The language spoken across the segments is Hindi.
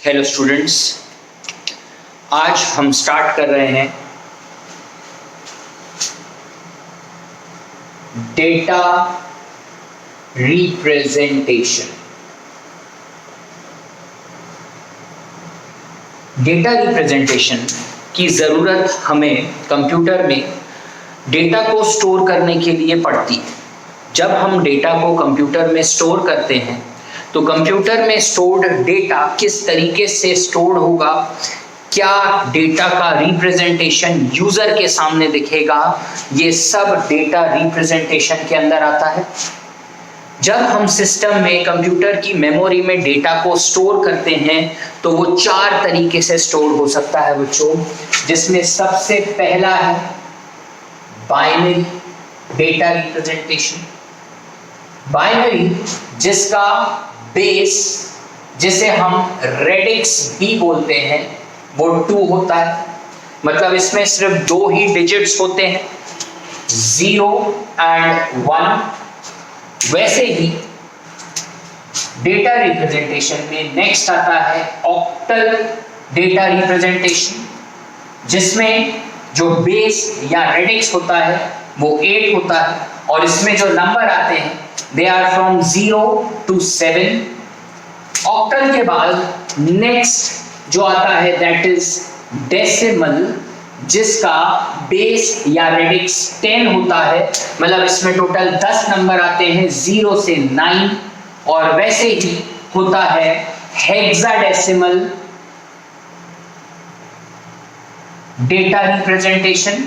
हेलो स्टूडेंट्स, आज हम स्टार्ट कर रहे हैं डेटा रिप्रेजेंटेशन। डेटा रिप्रेजेंटेशन की ज़रूरत हमें कंप्यूटर में डेटा को स्टोर करने के लिए पड़ती है। जब हम डेटा को कंप्यूटर में स्टोर करते हैं तो कंप्यूटर में स्टोर्ड डेटा किस तरीके से स्टोर होगा, क्या डेटा का रिप्रेजेंटेशन यूजर के सामने दिखेगा, ये सब डेटा रिप्रेजेंटेशन के अंदर आता है। जब हम सिस्टम में कंप्यूटर की मेमोरी में डेटा को स्टोर करते हैं तो वो 4 तरीके से स्टोर हो सकता है बच्चों, जिसमें सबसे पहला है बाइनरी डेटा रिप्रेजेंटेशन। बाइनरी जिसका बेस, जिसे हम रेडिक्स भी बोलते हैं, वो 2 होता है। मतलब इसमें सिर्फ 2 ही डिजिट्स होते हैं, 0 एंड 1। वैसे ही डेटा रिप्रेजेंटेशन में नेक्स्ट आता है ऑक्टल डेटा रिप्रेजेंटेशन, जिसमें जो बेस या रेडिक्स होता है वो 8 होता है और इसमें जो नंबर आते हैं they are from 0 to 7। Octal के बाद नेक्स्ट जो आता है दैट इज डेसिमल, जिसका बेस या रेडिक्स 10 होता है। मतलब इसमें टोटल 10 नंबर आते हैं 0 से 9। और वैसे ही होता है hexadecimal data representation.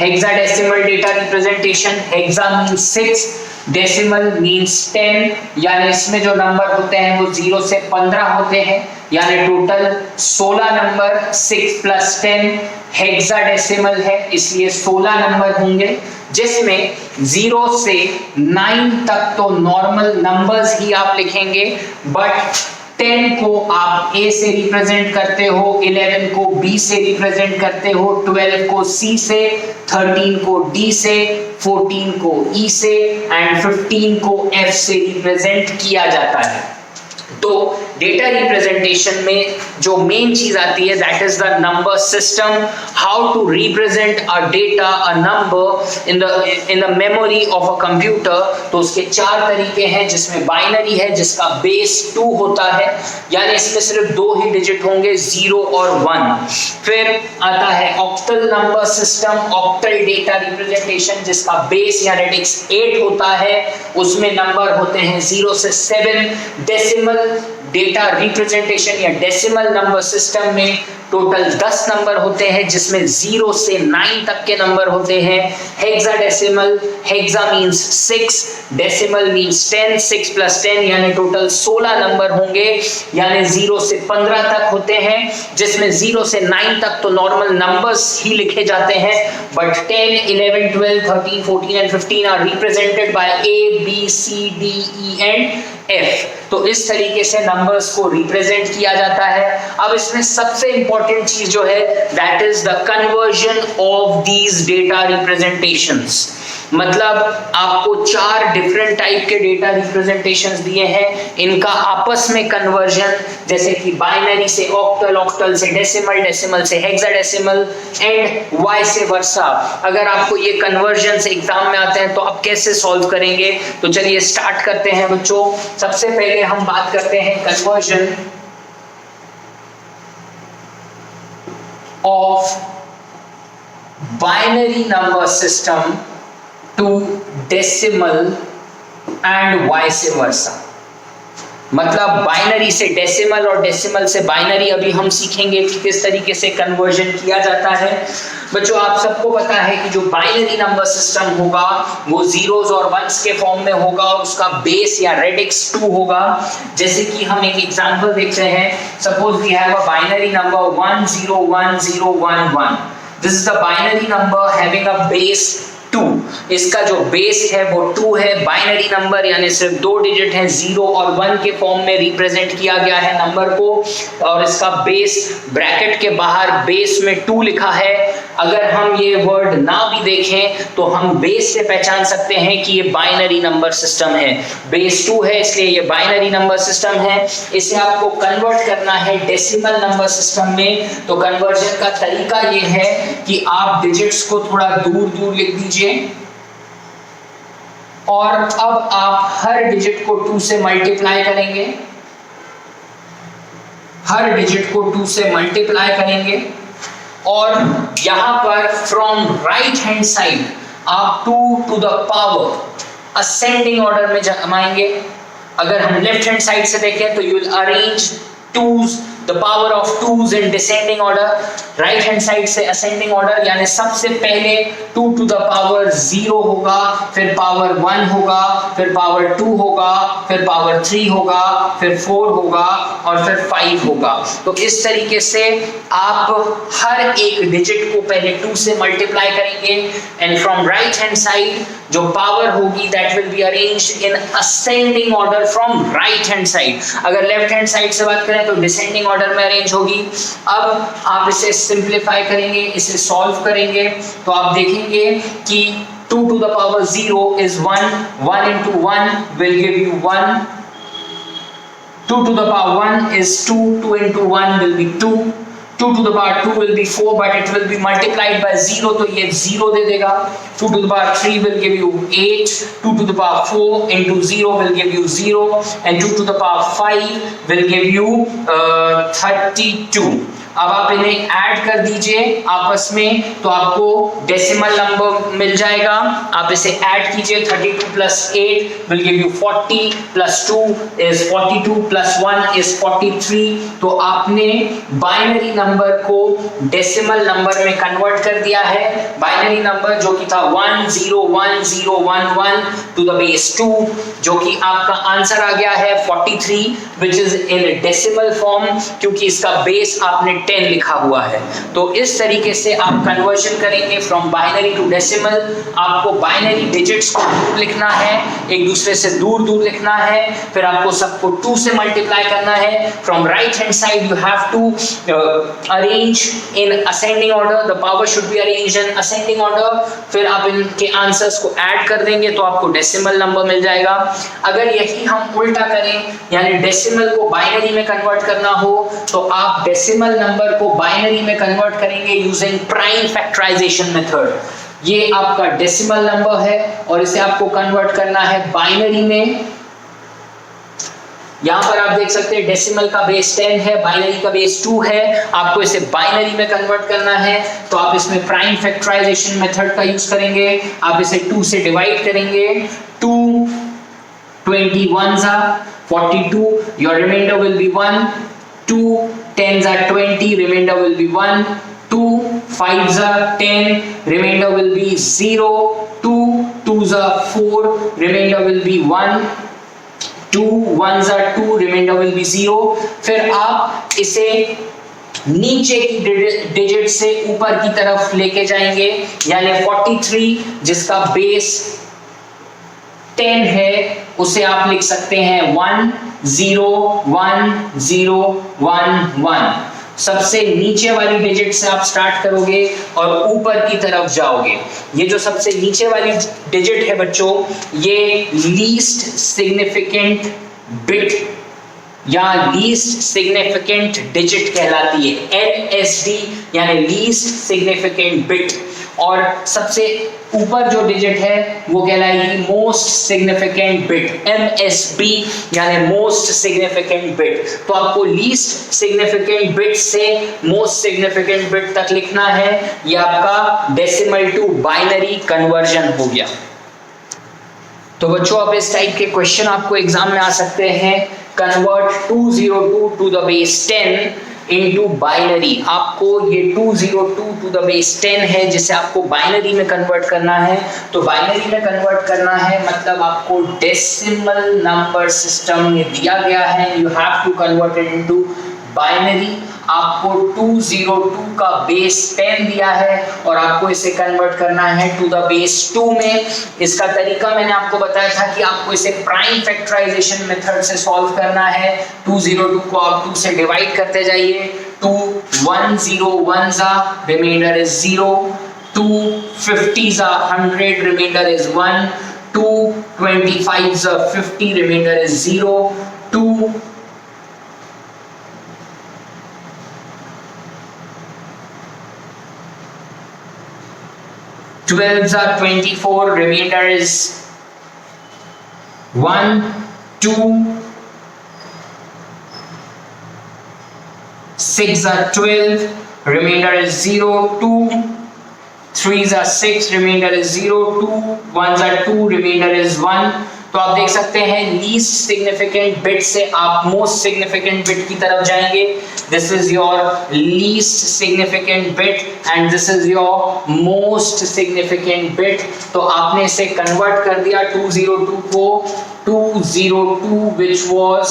Hexadecimal data representation, hexa means 6, decimal means 10, यानी इसमें जो नंबर होते हैं वो 0 से 15 होते हैं, यानी टोटल 16 नंबर। 6 + 10 हेक्साडेसिमल है, इसलिए 16 नंबर होंगे, जिसमें 0 से 9 तक तो नॉर्मल नंबर्स ही आप लिखेंगे, बट 10 को आप A से रिप्रेजेंट करते हो, 11 को B से रिप्रेजेंट करते हो, 12 को C से, 13 को D से, 14 को E से एंड 15 को F से रिप्रेजेंट किया जाता है। तो डेटा रिप्रेजेंटेशन में जो मेन चीज आती है that is the number system, how to represent a data, a number in the memory of a computer. तो उसके 4 तरीके हैं, जिसमें बाइनरी है जिसका बेस 2 होता है, यानी इसमें सिर्फ 2 ही डिजिट होंगे, 0 और 1। फिर आता है octal number system, octal data representation, जिसका बेस या रेडिक्स 8 होता है, उसमें नंबर होते हैं 0 से 7। डेसिमल डेटा रिप्रेजेंटेशन या डेसिमल नंबर सिस्टम में टोटल 10 नंबर होते हैं, जिसमें 0 से 9 तक के नंबर होते हैं। Hexadecimal, hexa means 6, decimal means 10, 6 + 10 यानी टोटल 16 नंबर होंगे, यानी 0 से 15 तक होते हैं, जिसमें 0 से 9 तक तो नॉर्मल नंबर्स ही लिखे जाते हैं, but 10, 11, 12, 13, 14 and 15 are represented by A, B, C, D, E and F। तो इस तरीके से नंबर्स को रिप्रेजेंट किया जाता है। अब इसमें सबसे इंपॉर्टेंट चीज जो है that is the conversion of these data representations. मतलब आपको 4 डिफरेंट टाइप के डेटा रिप्रेजेंटेशंस दिए हैं, इनका आपस में कन्वर्जन, जैसे कि बाइनरी से ऑक्टल, ऑक्टल से डेसिमल, डेसिमल से हेक्साडेसिमल एंड वाइस वर्सा। अगर आपको ये कन्वर्जन से एग्जाम में आते हैं तो आप कैसे सॉल्व करेंगे, तो चलिए स्टार्ट करते हैं बच्चों। सबसे पहले हम बात करते हैं conversion of binary number system to decimal and vice versa. मतलब बाइनरी से डेसिमल और डेसिमल से बाइनरी अभी हम सीखेंगे कि किस तरीके से कन्वर्जन किया जाता है। बच्चों आप सबको पता है कि जो बाइनरी नंबर सिस्टम होगा वो जीरोस और वंस के फॉर्म में होगा और उसका बेस या रेडिक्स 2 होगा। जैसे कि हम एक एग्जांपल देखते हैं, suppose we have a binary number 101011। This is the binary number having a base 2। इसका जो बेस है वो 2 है। बाइनरी नंबर यानी सिर्फ 2 डिजिट है, 0 और 1 के फॉर्म में रिप्रेजेंट किया गया है नंबर को, और इसका बेस ब्रैकेट के बाहर बेस में 2 लिखा है। अगर हम ये वर्ड ना भी देखें तो हम बेस से पहचान सकते हैं कि ये बाइनरी नंबर सिस्टम है। बेस 2 है इसलिए ये बाइनरी नंबर सिस्टम है। इसे आपको कन्वर्ट करना है डेसिमल नंबर सिस्टम में। तो कन्वर्जन का तरीका ये है कि आप डिजिट्स को थोड़ा दूर दूर लिख दीजिए और अब आप हर डिजिट को 2 से मल्टीप्लाई करेंगे, हर डिजिट को 2 से मल्टीप्लाई करेंगे और यहां पर फ्रॉम राइट हैंड साइड आप 2 to the power ascending order में जमाएंगे। अगर हम लेफ्ट हैंड साइड से देखें तो you will arrange 2's the power of 2's in descending order। Right hand side से असेंडिंग ऑर्डर, यानी सबसे पहले 2 टू द पावर 0 होगा, फिर पावर 1 होगा, फिर पावर 2 होगा, फिर पावर 3 होगा, फिर 4 होगा और फिर 5 होगा। तो इस तरीके से आप हर एक डिजिट को पहले 2 से मल्टीप्लाई करेंगे and from right hand side जो पावर होगी that will be arranged in ascending order from right hand side. अगर लेफ्ट हैंड साइड से बात करें तो डिसेंडिंग ऑर्डर में अरेंज होगी। अब आप इसे सिंप्लीफाई करेंगे, इसे सॉल्व करेंगे तो आप देखेंगे कि 2 to the power 0 is 1, 1 into 1 will give you 1, 2 to the power 1 is 2, 2 into 1 will be 2, 2 to the power 2 will be 4 but it will be multiplied by 0 तो ये 0 दे देगा। 2 to the power 3 will give you 8, 2 to the power 4 into 0 will give you 0 and 2 to the power 5 will give you 32। अब आप इन्हें ऐड कर दीजिए आपस में तो आपको डेसिमल नंबर मिल जाएगा। आप इसे ऐड कीजिए, 32 plus 8 will give you 40 plus 2 is 42 plus 1 is 43। तो आपने बाइनरी नंबर को डेसिमल नंबर में कन्वर्ट कर दिया है। बाइनरी नंबर जो कि था 101011 टू द बेस 2 जो कि आपका आंसर आ गया है 43 which is in decimal form क्योंकि इसका बेस आपने 10 लिखा हुआ है। तो इस तरीके से आप कन्वर्जन करेंगे फ्रॉम बाइनरी टू डेसिमल। आपको बाइनरी डिजिट्स को दूर लिखना है, एक दूसरे से दूर दूर लिखना है, फिर आपको सबको 2 से मल्टीप्लाई करना है। From right hand side you have to arrange in ascending order, the power should be arranged in ascending order. फिर आप इनके आंसर्स को ऐड कर देंगे तो आपको डेसिमल नंबर मिल जाएगा। अगर यही हम उल्टा करें यानी डेसिमल को बाइनरी में कन्वर्ट करना हो तो आप डेसिमल नंबर को बाइनरी में कन्वर्ट करेंगे यूजिंग प्राइम फैक्टराइजेशन मेथड। ये आपका डेसिमल नंबर है और इसे आपको कन्वर्ट करना है बाइनरी में। यहां पर आप देख सकते हैं डेसिमल का बेस 10 है, बाइनरी का बेस 2 है। आपको इसे बाइनरी में कन्वर्ट करना है तो आप इसमें प्राइम फैक्टराइजेशन मेथड का यूज करेंगे। आप इसे 2 से डिवाइड करेंगे, 2 21s are 42, your remainder will be 1, 2 10s are 20, remainder will be 1, 2 5s are 10, remainder will be 0, 2 2s are 4, remainder will be 1, 2 1s are 2, remainder will be 0। फिर आप इसे नीचे की डिजिट से ऊपर की तरफ लेके जाएंगे यानी 43 जिसका बेस 10 है उसे आप लिख सकते हैं 1 0 1 0 1 1। सबसे नीचे वाली डिजिट से आप स्टार्ट करोगे और ऊपर की तरफ जाओगे। ये जो सबसे नीचे वाली डिजिट है बच्चों ये लीस्ट सिग्निफिकेंट बिट या लीस्ट सिग्निफिकेंट डिजिट कहलाती है, LSD यानी लीस्ट सिग्निफिकेंट बिट। और सबसे ऊपर जो डिजिट है वो कहलाएगी मोस्ट सिग्निफिकेंट बिट, MSB यानी मोस्ट सिग्निफिकेंट बिट। तो आपको लीस्ट सिग्निफिकेंट बिट से मोस्ट सिग्निफिकेंट बिट तक लिखना है। ये आपका डेसिमल टू बाइनरी कन्वर्जन हो गया। तो बच्चों अब इस टाइप के क्वेश्चन आपको एग्जाम में आ सकते हैं। Convert 202 to the base 10 into binary. आपको ये 202 टू द बेस 10 है जिसे आपको बाइनरी में कन्वर्ट करना है। तो बाइनरी में कन्वर्ट करना है मतलब आपको डेसिमल नंबर सिस्टम में दिया गया है, you have to convert it into binary, आपको 202 का बेस 10 दिया है और आपको इसे कन्वर्ट करना है टू द बेस 2 में। इसका तरीका मैंने आपको बताया था कि आपको इसे प्राइम फैक्टराइजेशन मेथड से सॉल्व करना है। 202 को आप 2 से डिवाइड करते जाइए। 2 101s remainder is 0, 2 50s 100 remainder is 1, 2 25s 50 remainder is 0, 2 12s 24 remainder is 1, 2 6 12 remainder is 0, 2 3s 6 remainder is 0, 2 1s 2 remainder is 1। तो आप देख सकते हैं लीस्ट सिग्निफिकेंट बिट से आप मोस्ट सिग्निफिकेंट बिट की तरफ जाएंगे। This is your least significant bit and this is your most significant bit. तो आपने इसे कन्वर्ट कर दिया 202 को 202 which was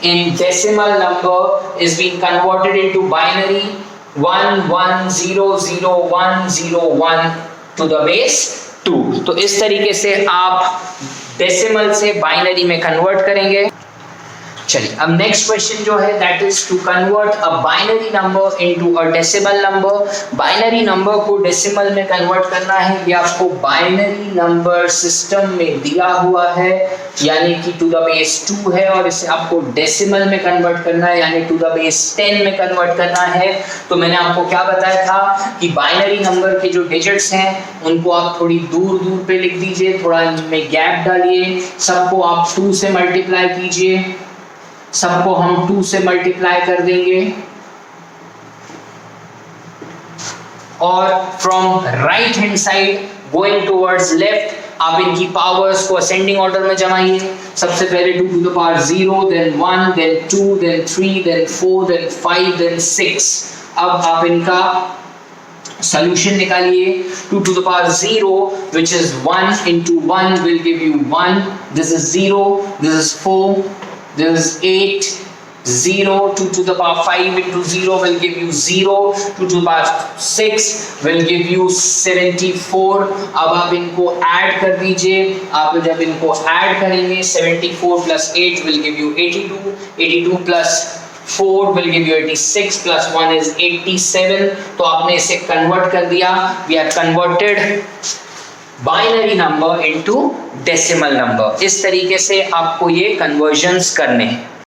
in decimal number is being converted into binary 11001001 to the base 2। तो इस तरीके से आप डेसिमल से बाइनरी में कन्वर्ट करेंगे। चलिए अब नेक्स्ट क्वेश्चन जो है that is to convert a binary number into a decimal number. Binary number को डेसिमल में कन्वर्ट करना है, ये आपको बाइनरी नंबर सिस्टम में दिया हुआ है यानी कि टू द बेस 2 है और इसे आपको डेसिमल में कन्वर्ट करना है यानी टू द बेस 10 में कन्वर्ट करना है। तो मैंने आपको क्या बताया था कि बाइनरी नंबर के जो डिजिट्स हैं उनको आप थोड़ी दूर दूर पे लिख दीजिए, थोड़ा इनमें गैप डालिए, सबको आप 2 से मल्टीप्लाई कीजिए, सबको हम 2 से मल्टीप्लाई कर देंगे और from right hand side going towards left आप इनकी पावर्स को असेंडिंग ऑर्डर में जमाइए। सबसे पहले 2 to the power 0, then 1, then 2, then 3, then 4, then 5, then 6। अब आप इनका solution निकालिए। 2 to the power 0 which is 1 into 1 will give you 1, this is 0, this is 4, this is 8, 0, 2 to the power 5 into 0 will give you 0, 2 to the power 6 will give you 74। अब आप इनको ऐड कर दीजिए, आप जब इनको ऐड करेंगे 74 plus 8 will give you 82, 82 plus 4 will give you 86 plus 1 is 87। तो आपने इसे कन्वर्ट कर दिया। We have converted binary number into decimal number. इस तरीके से आपको ये कन्वर्जन्स करने हैं।